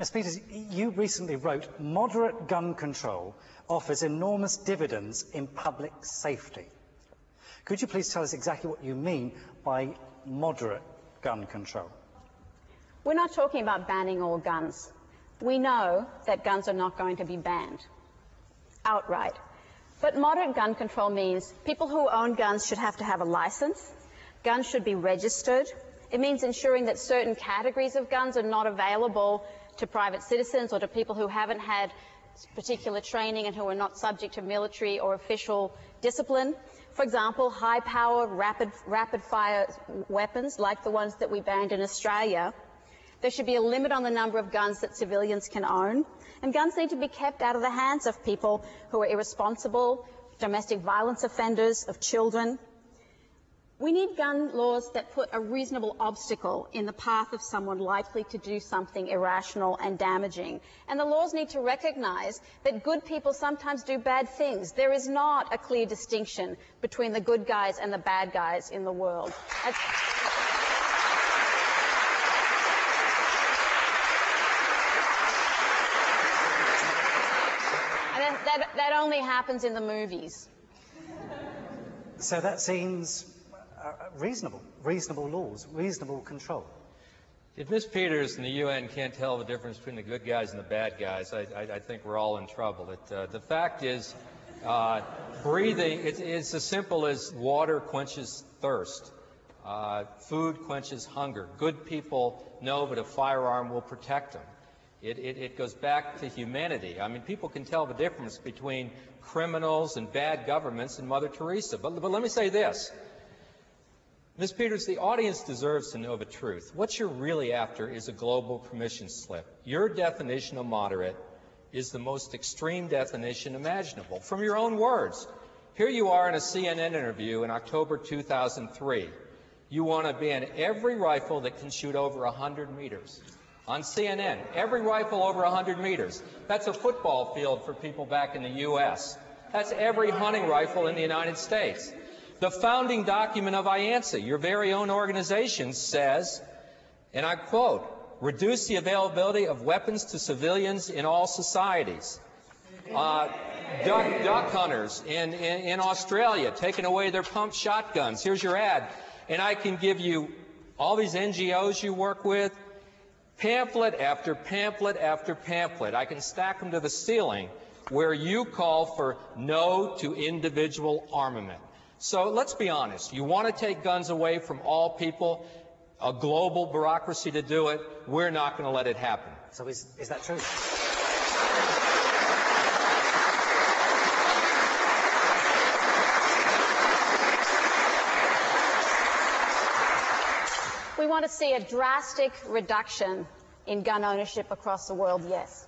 Ms. Peters, you recently wrote, "Moderate gun control offers enormous dividends in public safety." Could you please tell us exactly what you mean by moderate gun control? We're not talking about banning all guns. We know that guns are not going to be banned outright. But moderate gun control means people who own guns should have to have a license. Guns should be registered. It means ensuring that certain categories of guns are not available to private citizens or to people who haven't had particular training and who are not subject to military or official discipline. For example, high-power, rapid-fire weapons, like the ones that we banned in Australia. There should be a limit on the number of guns that civilians can own, and guns need to be kept out of the hands of people who are irresponsible, domestic violence offenders, of children. We need gun laws that put a reasonable obstacle in the path of someone likely to do something irrational and damaging. And the laws need to recognize that good people sometimes do bad things. There is not a clear distinction between the good guys and the bad guys in the world. And that only happens in the movies. So that seems reasonable laws, reasonable control. If Ms. Peters and the UN can't tell the difference between the good guys and the bad guys, I think we're all in trouble. The fact is, breathing, it's as simple as water quenches thirst. Food quenches hunger. Good people know that a firearm will protect them. It goes back to humanity. I mean, people can tell the difference between criminals and bad governments and Mother Teresa. But let me say this. Ms. Peters, the audience deserves to know the truth. What you're really after is a global permission slip. Your definition of moderate is the most extreme definition imaginable. From your own words, here you are in a CNN interview in October 2003. You want to ban every rifle that can shoot over 100 meters. On CNN, every rifle over 100 meters. That's a football field for people back in the U.S. That's every hunting rifle in the United States. The founding document of IANSA, your very own organization, says, and I quote, "Reduce the availability of weapons to civilians in all societies." Duck hunters in Australia taking away their pump shotguns. Here's your ad. And I can give you all these NGOs you work with, pamphlet after pamphlet after pamphlet. I can stack them to the ceiling where you call for no to individual armament. So let's be honest. You want to take guns away from all people, a global bureaucracy to do it. We're not going to let it happen. So is that true? We want to see a drastic reduction in gun ownership across the world, yes.